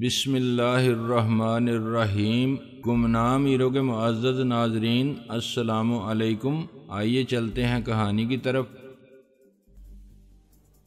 بسم اللہ الرحمن الرحیم۔ گمنام ہیرو کے معزز ناظرین، السلام علیکم۔ آئیے چلتے ہیں کہانی کی طرف۔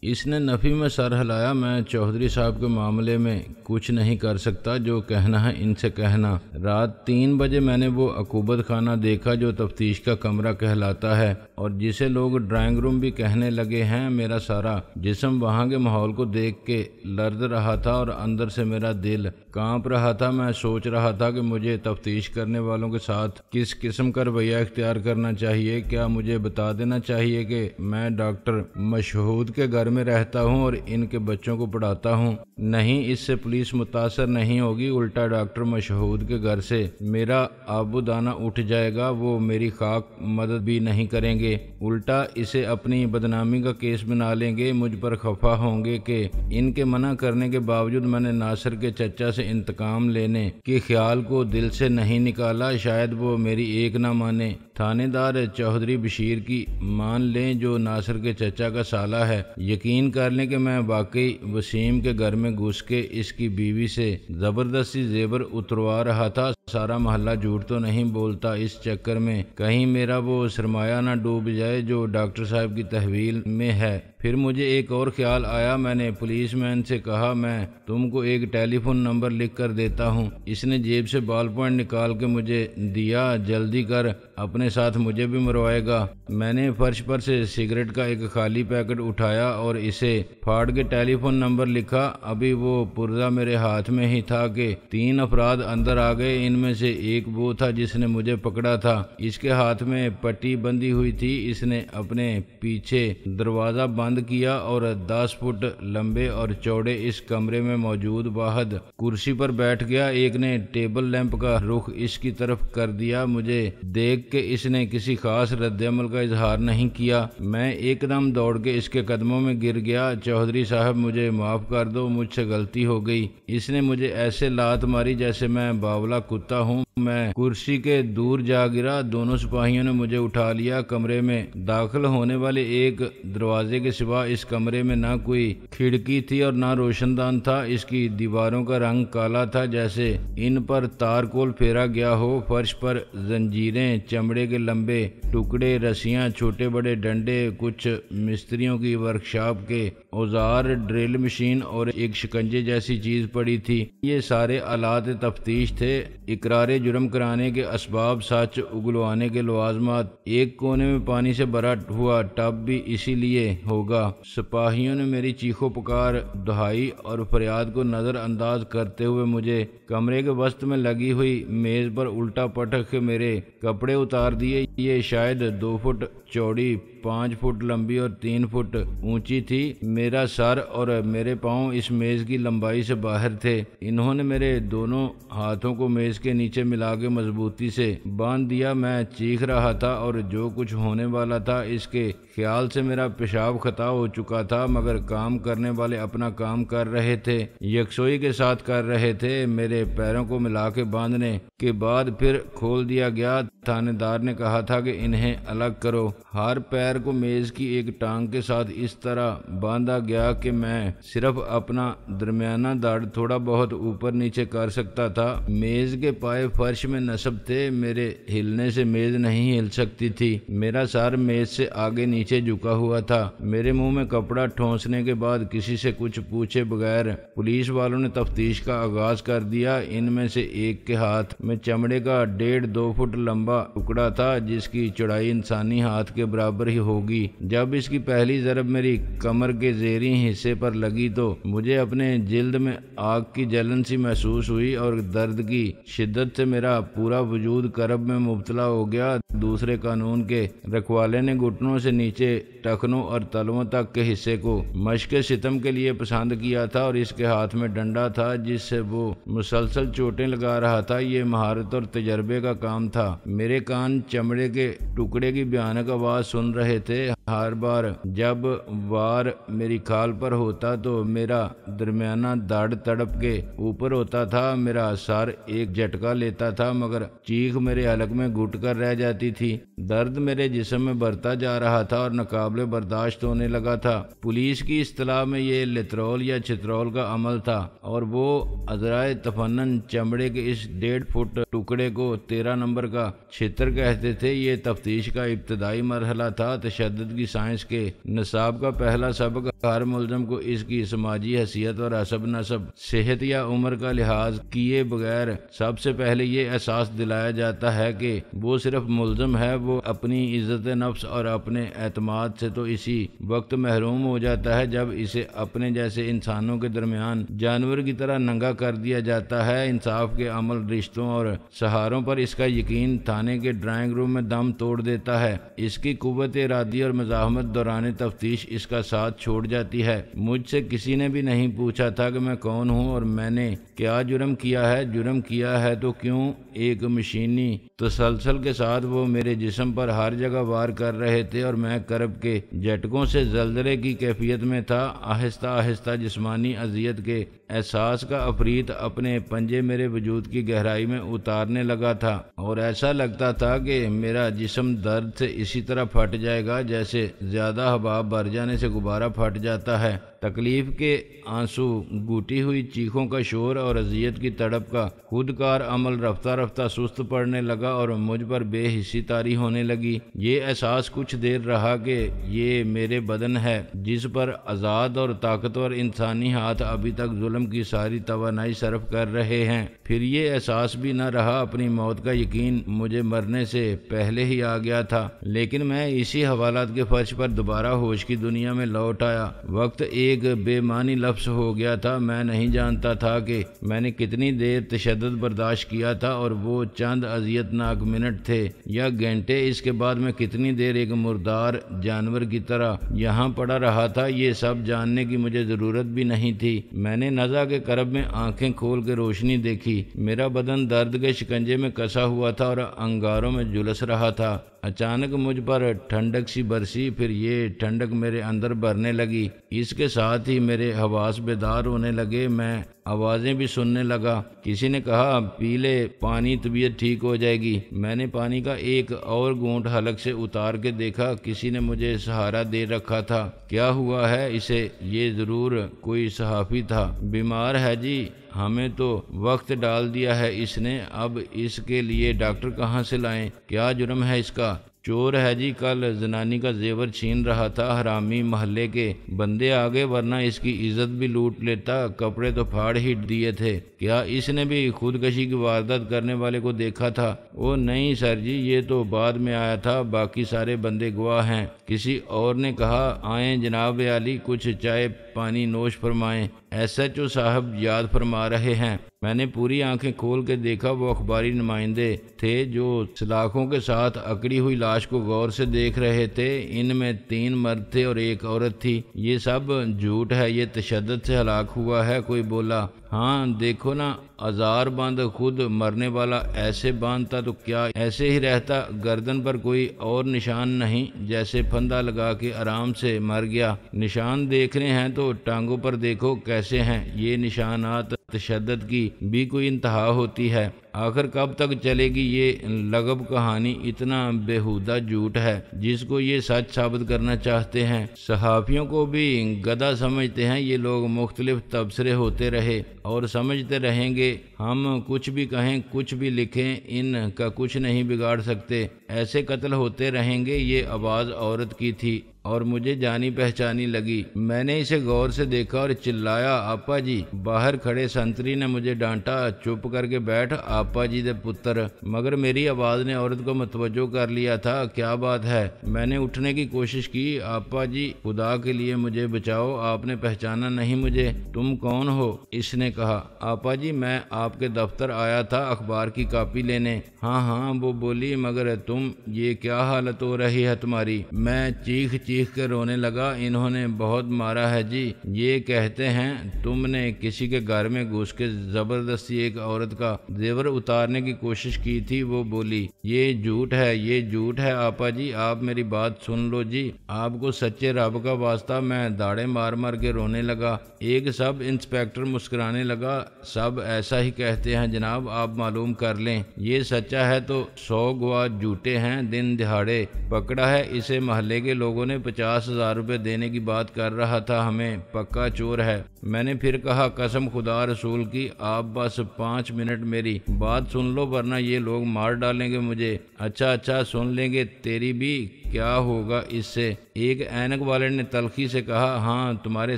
اس نے نفی میں سر ہلایا۔ میں چودھری صاحب کے معاملے میں کچھ نہیں کر سکتا، جو کہنا ہے ان سے کہنا۔ رات 3 بجے میں نے وہ عقوبت خانہ دیکھا جو تفتیش کا کمرہ کہلاتا ہے اور جسے لوگ ڈرائنگ روم بھی کہنے لگے ہیں۔ میرا سارا جسم وہاں کے ماحول کو دیکھ کے لرز رہا تھا اور اندر سے میرا دل کانپ رہا تھا۔ میں سوچ رہا تھا کہ مجھے تفتیش کرنے والوں کے ساتھ کس قسم کا رویہ اختیار کرنا چاہیے۔ کیا مجھے بتا دینا چاہیے کہ میں ڈاکٹر مشہود کے گھر میں رہتا ہوں اور ان کے بچوں کو پڑھاتا ہوں؟ نہیں، اس سے پولیس متاثر نہیں ہوگی، الٹا ڈاکٹر مشہود کے گھر سے میرا آب و دانہ اٹھ جائے گا۔ وہ میری خاک مدد بھی نہیں کریں گے، الٹا اسے اپنی بدنامی کا کیس بنا لیں گے۔ مجھ پر خفا ہوں گے کہ ان کے منع کرنے کے باوجود میں نے ناصر کے چچا سے انتقام لینے کے خیال کو دل سے نہیں نکالا۔ شاید وہ میری ایک نہ مانے۔ تھانے دار چودھری بشیر کی مان لیں، جو ناصر کے چچا کا سالہ ہے۔ یقین کر لیں کہ میں واقعی وسیم کے گھر میں گھس کے اس کی بیوی سے زبردستی زیور اتروا رہا تھا۔ سارا محلہ جھوٹ تو نہیں بولتا اس چکر میں کہیں میرا وہ سرمایہ نہ ڈوب جائے جو ڈاکٹر صاحب کی تحویل میں ہے۔ پھر مجھے ایک اور خیال آیا۔ میں نے پولیس مین سے کہا، میں تم کو ایک ٹیلی فون نمبر لکھ کر دیتا ہوں۔ اس نے جیب سے بال پوائنٹ نکال کے مجھے دیا۔ جلدی کر، اپنے ساتھ مجھے بھی مروائے گا۔ میں نے فرش پر سے سگریٹ کا ایک خالی پیکٹ اٹھایا اور اسے پھاڑ کے ٹیلی فون نمبر لکھا۔ ابھی وہ پرزہ میرے ہاتھ میں ہی تھا کہ 3 افراد اندر آ گئے۔ ان میں سے ایک وہ تھا جس نے مجھے پکڑا تھا۔ اس کے ہاتھ میں پٹی بندھی ہوئی تھی۔ اس نے اپنے پیچھے دروازہ بند کیا اور 10 فٹ لمبے اور چوڑے اس کمرے میں موجود واحد کرسی پر بیٹھ گیا۔ ایک نے ٹیبل لیمپ کا رخ اس کی طرف کر دیا۔ مجھے دیکھ کے اس نے کسی خاص رد عمل کا اظہار نہیں کیا۔ میں ایک دم دوڑ کے اس کے قدموں میں گر گیا۔ چودھری صاحب، مجھے معاف کر دو، مجھ سے غلطی ہو گئی۔ اس نے مجھے ایسے لات ماری جیسے میں باولا کتا ہوں۔ میں کرسی کے دور جا گرا۔ دونوں سپاہیوں نے مجھے اٹھا لیا۔ کمرے میں داخل ہونے والے ایک دروازے کے سوا اس کمرے میں نہ کوئی کھڑکی تھی اور نہ روشن دان تھا۔ اس کی دیواروں کا رنگ کالا تھا، جیسے ان پر تارکول پھیرا گیا ہو۔ فرش پر زنجیریں، چمڑے کے لمبے ٹکڑے، رسیاں، چھوٹے بڑے ڈنڈے، کچھ مستریوں کی ورکشاپ کے اوزار، ڈرل مشین اور ایک شکنجے جیسی چیز پڑی تھی۔ یہ سارے آلات تفتیش تھے، اقرار جرم کرانے کے اسباب، سچ اگلوانے کے لوازمات۔ ایک کونے میں پانی سے بھرا ہوا ٹب بھی اسی لیے ہوگا۔ سپاہیوں نے میری چیخو پکار، دہائی اور فریاد کو نظر انداز کرتے ہوئے مجھے کمرے کے وسط میں لگی ہوئی میز پر الٹا پٹک کے میرے کپڑے اتار دیے۔ یہ شاید 2 فٹ چوڑی، 5 فٹ لمبی اور 3 فٹ اونچی تھی۔ میرا سر اور میرے پاؤں اس میز کی لمبائی سے باہر تھے۔ انہوں نے میرے دونوں ہاتھوں کو میز کے نیچے ملا کے مضبوطی سے باندھ دیا۔ میں چیخ رہا تھا اور جو کچھ ہونے والا تھا اس کے خیال سے میرا پیشاب خطا ہو چکا تھا، مگر کام کرنے والے اپنا کام کر رہے تھے، یکسوئی کے ساتھ کر رہے تھے۔ میرے پیروں کو ملا کے باندھنے کے بعد پھر کھول دیا گیا۔ تھانے دار نے کہا تھا کہ انہیں الگ کرو۔ ہر پیر کو میز کی ایک ٹانگ کے ساتھ اس طرح باندھا گیا کہ میں صرف اپنا درمیانہ دھڑ تھوڑا بہت اوپر نیچے کر سکتا تھا۔ میز کے پائے فرش میں نصب تھے، میرے ہلنے سے میز نہیں ہل سکتی تھی۔ میرا سر میز سے آگے نیچے جھکا ہوا تھا۔ میرے منہ میں کپڑا ٹھونسنے کے بعد کسی سے کچھ پوچھے بغیر پولیس والوں نے تفتیش کا آغاز کر دیا۔ ان میں سے ایک کے ہاتھ میں چمڑے کا 1.5-2 فٹ لمبا ٹکڑا تھا، جس کی چوڑائی انسانی ہاتھ کے برابر ہی ہوگی۔ جب اس کی پہلی ضرب میری کمر کے زیریں حصے پر لگی تو مجھے اپنے جلد میں آگ کی جلن سی محسوس ہوئی اور درد کی شدت سے میرا پورا وجود کرب میں مبتلا ہو گیا۔ دوسرے قانون کے رکھوالے نے گھٹنوں سے نیچے ٹخنوں اور تلووں تک کے حصے کو مشق ستم کے لیے پسند کیا تھا اور اس کے ہاتھ میں ڈنڈا تھا جس سے وہ مسلسل چوٹیں لگا رہا تھا۔ یہ مہارت اور تجربے کا کام تھا۔ میرے کان چمڑے کے ٹکڑے کی بھیانک آواز سن رہے تھے۔ ہر بار جب وار میری کھال پر ہوتا تو میرا درمیانہ دھڑ تڑپ کے اوپر ہوتا تھا، میرا سر ایک جھٹکا لیتا تھا مگر چیخ میرے حلق میں گھٹ کر رہ جاتی تھی۔ درد میرے جسم میں بڑھتا جا رہا تھا اور ناقابل برداشت ہونے لگا تھا۔ پولیس کی اصطلاح میں یہ لیترول یا چترول کا عمل تھا اور وہ عذرائے تفنن چمڑے کے اس 1.5 فٹ ٹکڑے کو 13 نمبر کا چھتر کہتے تھے۔ یہ تفتیش کا ابتدائی مرحلہ تھا۔ تشدد کی سائنس کے نصاب کا پہلا سبق ہر ملزم کو اس کی سماجی حیثیت اور حسب نسب، صحت یا عمر کا لحاظ کیے بغیر سب سے پہلے یہ احساس دلایا جاتا ہے کہ وہ صرف ملزم ہے۔ وہ اپنی عزت نفس اور اپنے اعتماد سے تو اسی وقت محروم ہو جاتا ہے جب اسے اپنے جیسے انسانوں کے درمیان جانور کی طرح ننگا کر دیا جاتا ہے۔ انصاف کے عمل، رشتوں اور سہاروں پر اس کا یقین تھانے کے ڈرائنگ روم میں دم توڑ دیتا ہے۔ اس کی قوت ارادی اور مزاحمت دوران تفتیش اس کا ساتھ چھوڑ جاتی ہے۔ مجھ سے کسی نے بھی نہیں پوچھا تھا کہ میں کون ہوں اور میں نے کیا جرم کیا ہے۔ جرم کیا ہے تو کیوں؟ ایک مشینی تسلسل کے ساتھ وہ میرے جسم پر ہر جگہ وار کر رہے تھے اور میں کرب کے جھٹکوں سے زلزلے کی کیفیت میں تھا۔ آہستہ آہستہ جسمانی اذیت کے احساس کا عفریت اپنے پنجے میرے وجود کی گہرائی میں اتارنے لگا تھا اور ایسا لگتا تھا کہ میرا جسم درد سے اسی طرح پھٹ جائے گا جیسے زیادہ حباب بھر جانے سے غبارہ پھٹ جاتا ہے۔ تکلیف کے آنسو، گھٹی ہوئی چیخوں کا شور اور اذیت کی تڑپ کا خودکار عمل رفتہ رفتہ سست پڑنے لگا اور مجھ پر بے حسی طاری ہونے لگی۔ یہ احساس کچھ دیر رہا کہ یہ میرے بدن ہے جس پر آزاد اور طاقتور انسانی ہاتھ ابھی تک ظلم کی ساری توانائی صرف کر رہے ہیں۔ پھر یہ احساس بھی نہ رہا۔ اپنی موت کا یقین مجھے مرنے سے پہلے ہی آ گیا تھا، لیکن میں اسی حوالات کے فرش پر دوبارہ ہوش کی دنیا میں لوٹ آیا۔ وقت ایک بے معنی لفظ ہو گیا تھا۔ میں نہیں جانتا تھا کہ میں نے کتنی دیر تشدد برداشت کیا تھا اور وہ چند اذیت ناک منٹ تھے یا گھنٹے۔ اس کے بعد میں کتنی دیر ایک مردار جانور کی طرح یہاں پڑا رہا تھا، یہ سب جاننے کی مجھے ضرورت بھی نہیں تھی۔ میں نے نزا کے کرب میں آنکھیں کھول کے روشنی دیکھی۔ میرا بدن درد کے شکنجے میں کسا ہوا تھا اور انگاروں میں جھلس رہا تھا۔ اچانک مجھ پر ٹھنڈک سی برسی، پھر یہ ٹھنڈک میرے اندر بھرنے لگی۔ اس کے ساتھ ہی میرے حواس بیدار ہونے لگے۔ میں آوازیں بھی سننے لگا۔ کسی نے کہا، پی لے پانی، طبیعت ٹھیک ہو جائے گی۔ میں نے پانی کا ایک اور گھونٹ حلق سے اتار کے دیکھا۔ کسی نے مجھے سہارا دے رکھا تھا۔ کیا ہوا ہے اسے؟ یہ ضرور کوئی صحافی تھا۔ بیمار ہے جی، ہمیں تو وقت ڈال دیا ہے اس نے، اب اس کے لیے ڈاکٹر کہاں سے لائیں؟ کیا جرم ہے اس کا؟ چور ہے جی، کل زنانی کا زیور چھین رہا تھا۔ حرامی محلے کے بندے آگے ورنہ اس کی عزت بھی لوٹ لیتا، کپڑے تو پھاڑ ہی دیے تھے۔ کیا اس نے بھی خودکشی کی واردات کرنے والے کو دیکھا تھا؟ وہ نہیں سر جی، یہ تو بعد میں آیا تھا، باقی سارے بندے گواہ ہیں۔ کسی اور نے کہا، آئیں جناب عالی، کچھ چائے پانی نوش فرمائیں، ایس ایچ او صاحب یاد فرما رہے ہیں۔ میں نے پوری آنکھیں کھول کے دیکھا۔ وہ اخباری نمائندے تھے جو سلاخوں کے ساتھ اکڑی ہوئی لاش کو غور سے دیکھ رہے تھے۔ ان میں 3 مرد تھے اور 1 عورت تھی۔ یہ سب جھوٹ ہے، یہ تشدد سے ہلاک ہوا ہے۔ کوئی بولا، ہاں دیکھو نا، ہزار بند، خود مرنے والا ایسے باندھتا تو کیا ایسے ہی رہتا؟ گردن پر کوئی اور نشان نہیں، جیسے پھندا لگا کے آرام سے مر گیا۔ نشان دیکھنے ہیں تو ٹانگوں پر دیکھو کیسے ہیں۔ یہ نشانات تشدد کی بھی کوئی انتہا ہوتی ہے؟ آخر کب تک چلے گی یہ لغب کہانی؟ اتنا بےہودہ جھوٹ ہے جس کو یہ سچ ثابت کرنا چاہتے ہیں۔ صحافیوں کو بھی گدھا سمجھتے ہیں یہ لوگ۔ مختلف تبصرے ہوتے رہے اور سمجھتے رہیں گے۔ ہم کچھ بھی کہیں، کچھ بھی لکھیں، ان کا کچھ نہیں بگاڑ سکتے۔ ایسے قتل ہوتے رہیں گے۔ یہ آواز عورت کی تھی اور مجھے جانی پہچانی لگی۔ میں نے اسے غور سے دیکھا اور چلایا، آپا جی! باہر کھڑے سنتری نے مجھے ڈانٹا، چپ کر کے بیٹھ آپا جی دے پتر۔ مگر میری آواز نے عورت کو متوجہ کر لیا تھا۔ کیا بات ہے؟ میں نے اٹھنے کی کوشش کی۔ آپا جی، خدا کے لیے مجھے بچاؤ، آپ نے پہچانا نہیں مجھے؟ تم کون ہو؟ اس نے کہا۔ آپا جی، میں آپ کے دفتر آیا تھا اخبار کی کاپی لینے۔ ہاں ہاں، وہ بولی، مگر تم، یہ کیا حالت ہو رہی ہے تمہاری؟ میں چیخ چیخ کے رونے لگا۔ انہوں نے بہت مارا ہے جی، یہ کہتے ہیں تم نے کسی کے گھر میں گھس کے زبردستی ایک عورت کا زیور اتارنے کی کوشش کی تھی۔ وہ بولی یہ جھوٹ ہے، یہ جھوٹ ہے آپا جی، آپ میری بات سن لو جی، آپ کو سچے رب کا واسطہ۔ میں داڑے مار مار کے رونے لگا۔ ایک سب انسپیکٹر مسکرانے لگا۔ سب ایسا ہی کہتے ہیں جناب، آپ معلوم کر لیں، یہ سچا ہے تو 100 گواہ جھوٹے ہیں۔ دن دہاڑے پکڑا ہے اسے، محلے کے لوگوں نے 50,000 روپے دینے کی بات کر رہا تھا، ہمیں پکا چور ہے۔ میں نے پھر کہا قسم خدا رسول کی، آپ بس 5 منٹ میری بات سن لو ورنہ یہ لوگ مار ڈالیں گے مجھے۔ اچھا سن لیں گے، تیری بھی کیا ہوگا اس سے؟ ایک اینک والے نے تلخی سے کہا، ہاں تمہارے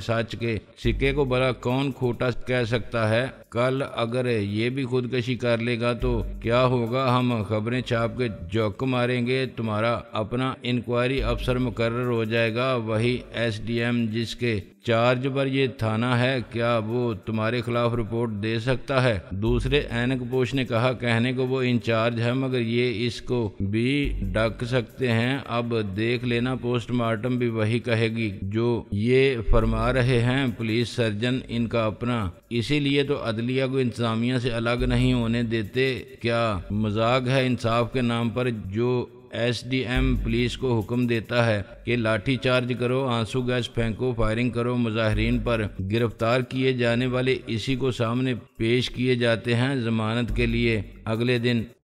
سچ کے سکے کو بھلا کون کھوٹا کہہ سکتا ہے؟ کل اگر یہ بھی خودکشی کر لے گا تو کیا ہوگا؟ ہم خبریں چھاپ کے جوک ماریں گے، تمہارا اپنا انکوائری افسر مقرر ہو جائے گا، وہی SDM جس کے چارج پر یہ تھانہ ہے، کیا وہ تمہارے خلاف رپورٹ دے سکتا ہے؟ دوسرے اینک پوش نے کہا، کہنے کو وہ انچارج ہے مگر یہ اس کو بھی ڈک سکتے ہیں، اب دیکھ لینا پوسٹ مارٹم بھی وہی کہے گی جو یہ فرما رہے ہیں، پولیس سرجن ان کا اپنا، اسی لیے تو عدلیہ کو انتظامیہ سے الگ نہیں ہونے دیتے۔ کیا مذاق ہے انصاف کے نام پر جو SDM پولیس کو حکم دیتا ہے کہ لاٹھی چارج کرو، آنسو گیس پھینکو، فائرنگ کرو، مظاہرین پر گرفتار کیے جانے والے اسی کو سامنے پیش کیے جاتے ہیں ضمانت کے لیے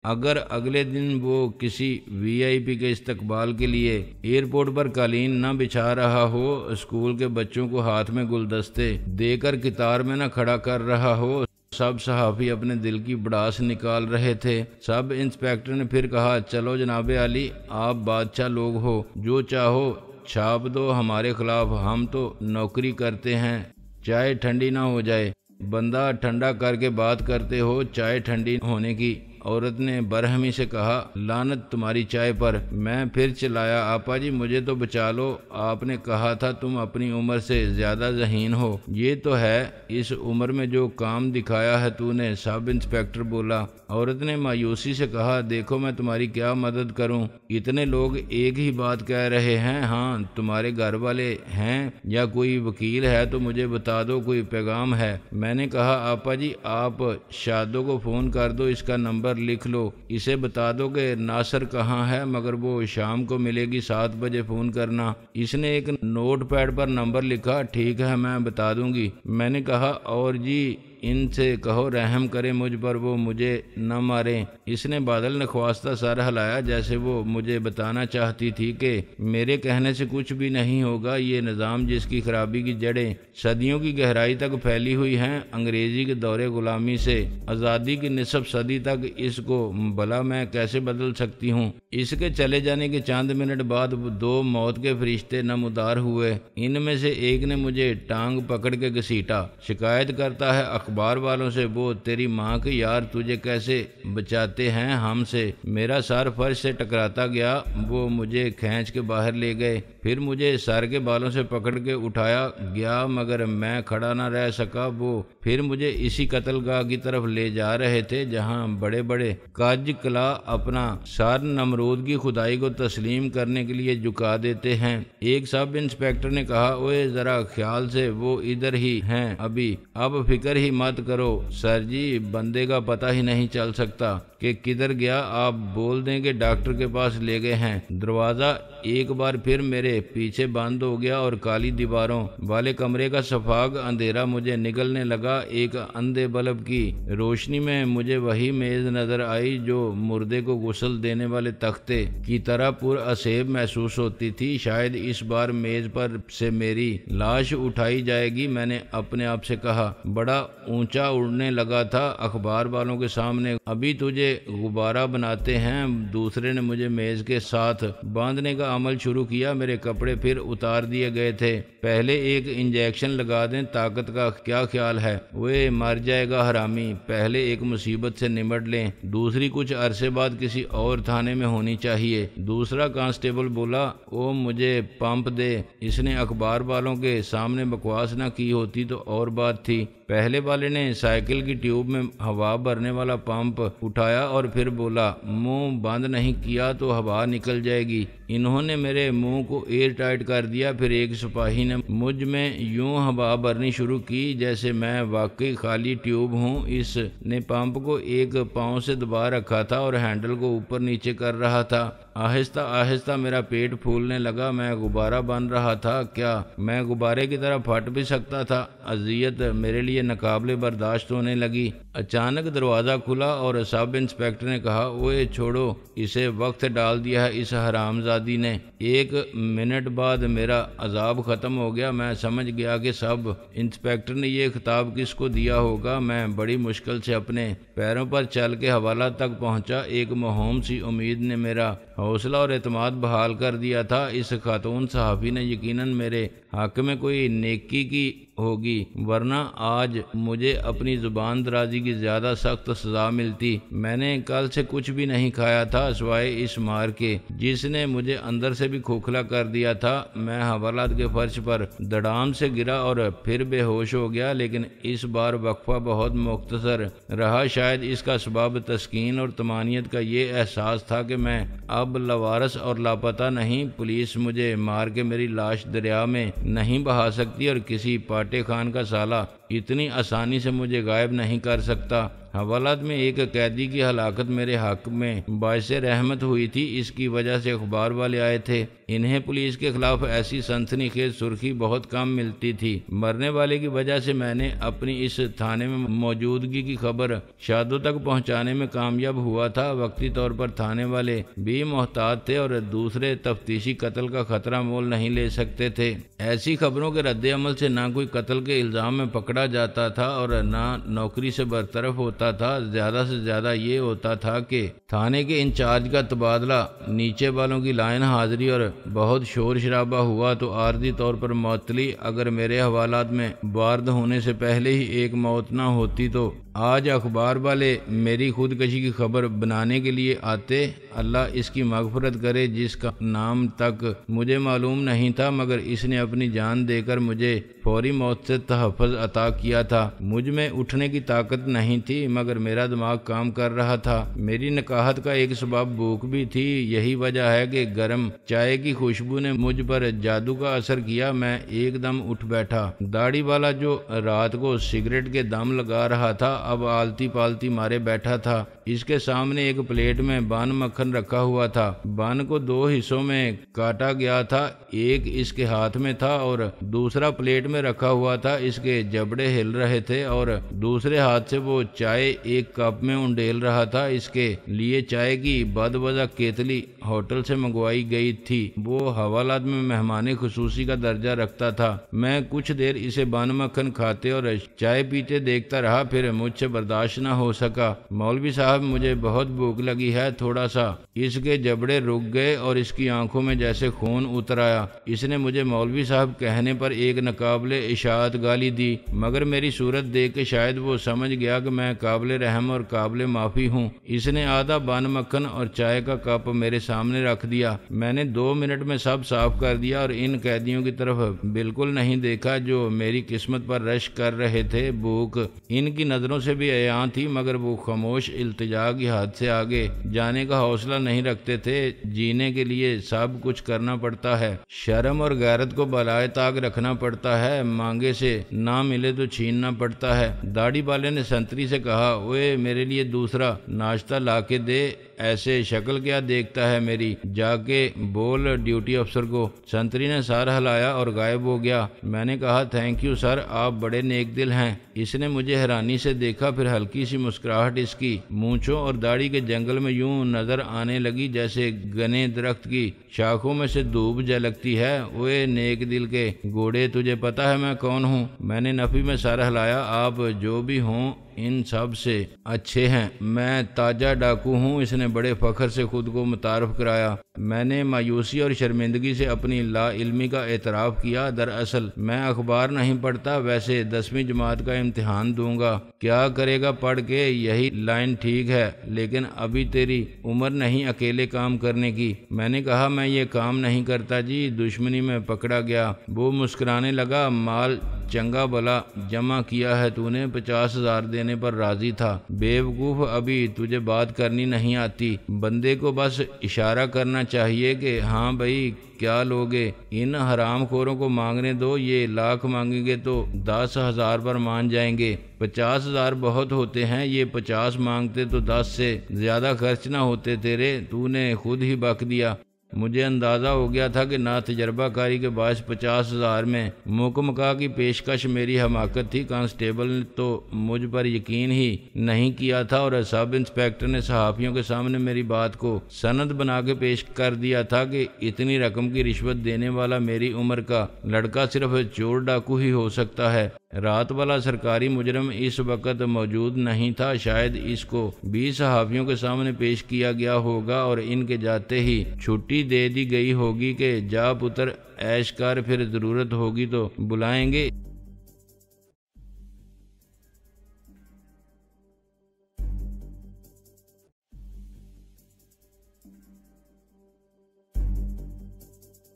اگر اگلے دن وہ کسی VIP کے استقبال کے لیے ایئرپورٹ پر قالین نہ بچھا رہا ہو، اسکول کے بچوں کو ہاتھ میں گلدستے دے کر قطار میں نہ کھڑا کر رہا ہو، سب صحافی اپنے دل کی بڑاس نکال رہے تھے۔ سب انسپیکٹر نے پھر کہا، چلو جناب عالی، آپ بادشاہ لوگ ہو، جو چاہو چھاپ دو ہمارے خلاف، ہم تو نوکری کرتے ہیں، چائے ٹھنڈی نہ ہو جائے۔ بندہ ٹھنڈا کر کے بات کرتے ہو، چائے ٹھنڈی ہونے کی۔ عورت نے برہمی سے کہا، لعنت تمہاری چائے پر۔ میں پھر چلایا، آپا جی مجھے تو بچا لو، آپ نے کہا تھا تم اپنی عمر سے زیادہ ذہین ہو، یہ تو ہے، اس عمر میں جو کام دکھایا ہے تو نے۔ سب انسپیکٹر بولا۔ عورت نے مایوسی سے کہا، دیکھو میں تمہاری کیا مدد کروں، اتنے لوگ ایک ہی بات کہہ رہے ہیں، ہاں تمہارے گھر والے ہیں یا کوئی وکیل ہے تو مجھے بتا دو، کوئی پیغام ہے؟ میں نے کہا، آپا جی آپ شادو کو فون کر دو، اس کا نمبر لکھ لو، اسے بتا دو کہ ناصر کہاں ہے مگر وہ شام کو ملے گی، 7 بجے فون کرنا۔ اس نے ایک نوٹ پیڈ پر نمبر لکھا، ٹھیک ہے میں بتا دوں گی۔ میں نے کہا، اور جی ان سے کہو رحم کریں مجھ پر، وہ مجھے نہ ماریں۔ اس نے بادل نخواستہ سر ہلایا جیسے وہ مجھے بتانا چاہتی تھی کہ میرے کہنے سے کچھ بھی نہیں ہوگا، یہ نظام جس کی خرابی کی جڑیں صدیوں کی گہرائی تک پھیلی ہوئی ہیں، انگریزی کے دور غلامی سے آزادی کی نصف صدی تک، اس کو بھلا میں کیسے بدل سکتی ہوں؟ اس کے چلے جانے کے چند منٹ بعد 2 موت کے فرشتے نمودار ہوئے۔ ان میں سے ایک نے مجھے ٹانگ پکڑ کے گھسیٹا، شکایت کرتا ہے اخبار والوں سے، وہ تیری ماں کے یار تجھے کیسے بچاتے ہیں ہم سے۔ میرا سر فرش سے ٹکراتا گیا، وہ مجھے کھینچ کے باہر لے گئے، پھر مجھے سر کے بالوں سے پکڑ کے اٹھایا گیا مگر میں کھڑا نہ رہ سکا۔ وہ پھر مجھے اسی قتل گاہ کی طرف لے جا رہے تھے جہاں بڑے بڑے کاج کلا اپنا سر نمرود کی خدائی کو تسلیم کرنے کے لیے جھکا دیتے ہیں۔ ایک سب انسپیکٹر نے کہا، اوے ذرا خیال سے، وہ ادھر ہی ہیں ابھی، اب فکر ہی مت کرو سر جی، بندے کا پتہ ہی نہیں چل سکتا کہ کدھر گیا، آپ بول دیں کہ ڈاکٹر کے پاس لے گئے ہیں۔ دروازہ ایک بار پھر میرے پیچھے بند ہو گیا اور کالی دیواروں والے کمرے کا سفاگ اندھیرا مجھے نگلنے لگا۔ ایک اندھے بلب کی روشنی میں مجھے وہی میز نظر آئی جو مردے کو غسل دینے والے تختے کی طرح پر اسیب محسوس ہوتی تھی۔ شاید اس بار میز پر سے میری لاش اٹھائی جائے گی، میں نے اپنے آپ سے کہا۔ بڑا اونچا اڑنے لگا تھا اخبار والوں کے سامنے، ابھی تجھے غبارہ بناتے ہیں۔ دوسرے نے مجھے میز کے ساتھ باندھنے کا عمل شروع کیا، میرے کپڑے پھر اتار دیے گئے تھے۔ پہلے ایک انجیکشن لگا دیں، طاقت کا کیا خیال ہے؟ وہ مر جائے گا حرامی، پہلے ایک مصیبت سے نمٹ لیں، دوسری کچھ عرصے بعد کسی اور تھانے میں ہونی چاہیے۔ دوسرا کانسٹیبل بولا، او مجھے پمپ دے۔ اس نے اخبار والوں کے سامنے بکواس نہ کی ہوتی تو اور بات تھی، پہلے والے نے سائیکل کی ٹیوب میں ہوا بھرنے والا پمپ اٹھایا اور پھر بولا منہ بند نہیں کیا تو ہوا نکل جائے گی۔ انہوں نے میرے منہ کو ایئر ٹائٹ کر دیا۔ پھر ایک سپاہی نے مجھ میں یوں ہوا بھرنی شروع کی جیسے میں واقعی خالی ٹیوب ہوں۔ اس نے پمپ کو ایک پاؤں سے دبا رکھا تھا اور ہینڈل کو اوپر نیچے کر رہا تھا۔ آہستہ آہستہ میرا پیٹ پھولنے لگا، میں غبارہ بن رہا تھا۔ کیا میں غبارے کی طرح پھٹ بھی سکتا تھا؟ اذیت میرے لیے ناقابل برداشت ہونے لگی۔ اچانک دروازہ کھلا اور سب انسپکٹر نے کہا اوئے چھوڑو اسے، وقت ڈال دیا ہے اس حرامزادی نے۔ 1 منٹ بعد میرا عذاب ختم ہو گیا۔ میں سمجھ گیا کہ سب انسپکٹر نے یہ خطاب کس کو دیا ہوگا۔ میں بڑی مشکل سے اپنے پیروں پر چل کے حوالہ تک پہنچا۔ ایک موہوم سی امید نے میرا حوصلہ اور اعتماد بحال کر دیا تھا۔ اس خاتون صحافی نے یقیناً میرے حق میں کوئی نیکی کی ہوگی، ورنہ آج مجھے اپنی زبان درازی کی زیادہ سخت سزا ملتی۔ میں نے کل سے کچھ بھی نہیں کھایا تھا سوائے اس مار کے جس نے مجھے اندر سے بھی کھوکھلا کر دیا تھا۔ میں حوالات کے فرش پر دڑام سے گرا اور پھر بے ہوش ہو گیا، لیکن اس بار وقفہ بہت مختصر رہا۔ شاید اس کا سبب تسکین اور طمانینت کا یہ احساس تھا کہ میں اب لاوارث اور لاپتہ نہیں۔ پولیس مجھے مار کے میری لاش دریا میں نہیں بہا سکتی اور کسی پاٹے خان کا سالہ اتنی آسانی سے مجھے غائب نہیں کر سکتا۔ حوالات میں ایک قیدی کی ہلاکت میرے حق میں باعث رحمت ہوئی تھی، اس کی وجہ سے اخبار والے آئے تھے۔ انہیں پولیس کے خلاف ایسی سنسنی خیز سرخی بہت کم ملتی تھی۔ مرنے والے کی وجہ سے میں نے اپنی اس تھانے میں موجودگی کی خبر شادوں تک پہنچانے میں کامیاب ہوا تھا۔ وقتی طور پر تھانے والے بھی محتاط تھے اور دوسرے تفتیشی قتل کا خطرہ مول نہیں لے سکتے تھے۔ ایسی خبروں کے رد عمل سے نہ کوئی قتل کے الزام میں پکڑا جاتا تھا اور نہ نوکری سے برطرف ہوتا تھا۔ زیادہ سے زیادہ یہ ہوتا تھا کہ تھانے کے انچارج کا تبادلہ، نیچے والوں کی لائن حاضری اور بہت شور شرابہ ہوا تو عارضی طور پر معطلی۔ اگر میرے حوالات میں وارد ہونے سے پہلے ہی ایک موت نہ ہوتی تو آج اخبار والے میری خودکشی کی خبر بنانے کے لیے آتے۔ اللہ اس کی مغفرت کرے جس کا نام تک مجھے معلوم نہیں تھا، مگر اس نے اپنی جان دے کر مجھے فوری موت سے تحفظ عطا کیا تھا۔ مجھ میں اٹھنے کی طاقت نہیں تھی مگر میرا دماغ کام کر رہا تھا۔ میری نکاحت کا ایک سبب بھوک بھی تھی۔ یہی وجہ ہے کہ گرم چائے کی خوشبو نے مجھ پر جادو کا اثر کیا۔ میں ایک دم اٹھ بیٹھا۔ داڑھی والا جو رات کو سگریٹ کے دم لگا رہا تھا اب آلتی پالتی مارے بیٹھا تھا۔ اس کے سامنے ایک پلیٹ میں بن مکھن رکھا ہوا تھا۔ بن کو 2 حصوں میں کاٹا گیا تھا، ایک اس کے ہاتھ میں تھا اور دوسرا پلیٹ میں رکھا ہوا تھا۔ اس کے جبڑے ہل رہے تھے اور دوسرے ہاتھ سے وہ چائے ایک کپ میں انڈیل رہا تھا۔ اس کے لیے چائے کی بدوزہ کیتلی ہوٹل سے منگوائی گئی تھی۔ وہ حوالات میں مہمان خصوصی کا درجہ رکھتا تھا۔ میں کچھ دیر اسے بن مکھن کھاتے اور چائے پیتے دیکھتا رہا، پھر مجھ سے برداشت نہ ہو سکا۔ مولوی صاحب مجھے بہت بھوک لگی ہے، تھوڑا سا۔ اس کے جبڑے رک گئے اور اس کی آنکھوں میں جیسے خون اتر آیا۔ اس نے مجھے مولوی صاحب کہنے پر ایک ناقابل اشاعت گالی دی، مگر میری صورت دیکھ کے شاید وہ سمجھ گیا کہ میں قابل رحم اور قابل معافی ہوں۔ اس نے آدھا بن مکھن اور چائے کا کپ میرے سامنے رکھ دیا۔ میں نے 2 منٹ میں سب صاف کر دیا اور ان قیدیوں کی طرف بالکل نہیں دیکھا جو میری قسمت پر رش کر رہے تھے۔ بھوک ان کی نظروں سے بھی عیاں تھی مگر وہ خاموش التجا کی حد سے آگے جانے کا حوصلہ نہیں رکھتے تھے۔ جینے کے لیے سب کچھ کرنا پڑتا ہے، شرم اور غیرت کو بالائے طاق رکھنا پڑتا ہے، مانگے سے نہ ملے تو چھیننا پڑتا ہے۔ داڑھی والے نے سنتری سے کہا اوئے میرے لیے دوسرا ناشتہ لا کے دے، ایسے شکل کیا دیکھتا ہے میری، جا کے بول ڈیوٹی افسر کو۔ سنتری نے سر ہلایا اور غائب ہو گیا۔ میں نے کہا تھینک یو سر، آپ بڑے نیک دل ہیں۔ اس نے مجھے حیرانی سے دیکھا، پھر ہلکی سی مسکراہٹ اس کی مونچھوں اور داڑھی کے جنگل میں یوں نظر آنے لگی جیسے گنے درخت کی شاخوں میں سے دھوپ جھلکتی ہے۔ اوئے نیک دل کے گھوڑے، تجھے پتا ہے میں کون ہوں؟ میں نے نفی میں سر ہلایا۔ آپ جو بھی ہوں ان سب سے اچھے ہیں، میں تاجہ ڈاکو ہوں۔ اس نے بڑے فخر سے خود کو متعارف کرایا۔ میں نے مایوسی اور شرمندگی سے اپنی لا علمی کا اعتراف کیا۔ دراصل میں اخبار نہیں پڑھتا، ویسے 10ویں جماعت کا امتحان دوں گا۔ کیا کرے گا پڑھ کے؟ یہی لائن ٹھیک ہے، لیکن ابھی تیری عمر نہیں اکیلے کام کرنے کی۔ میں نے کہا میں یہ کام نہیں کرتا جی، دشمنی میں پکڑا گیا۔ وہ مسکرانے لگا، مال چنگا بلا جمع کیا ہے تو نے، 50,000 دینے پر راضی تھا۔ بیوقوف، ابھی تجھے بات کرنی نہیں آتی، بندے کو بس اشارہ کرنا چاہیے کہ ہاں بھائی کیا لوگے، ان حرام خوروں کو مانگنے دو، یہ لاکھ مانگیں گے تو 10,000 پر مان جائیں گے۔ 50,000 بہت ہوتے ہیں، یہ 50 مانگتے تو 10 سے زیادہ خرچ نہ ہوتے تیرے، تو نے خود ہی بک دیا۔ مجھے اندازہ ہو گیا تھا کہ نا تجربہ کاری کے باعث 50,000 میں مکمکا کی پیشکش میری حماقت تھی۔ کانسٹیبل نے تو مجھ پر یقین ہی نہیں کیا تھا اور سب انسپیکٹر نے صحافیوں کے سامنے میری بات کو سند بنا کے پیش کر دیا تھا کہ اتنی رقم کی رشوت دینے والا میری عمر کا لڑکا صرف چور ڈاکو ہی ہو سکتا ہے۔ رات والا سرکاری مجرم اس وقت موجود نہیں تھا، شاید اس کو بھی صحافیوں کے سامنے پیش کیا گیا ہوگا اور ان کے جاتے ہی چھٹی دے دی گئی ہوگی کہ جا پتر عیش کر، پھر ضرورت ہوگی تو بلائیں گے۔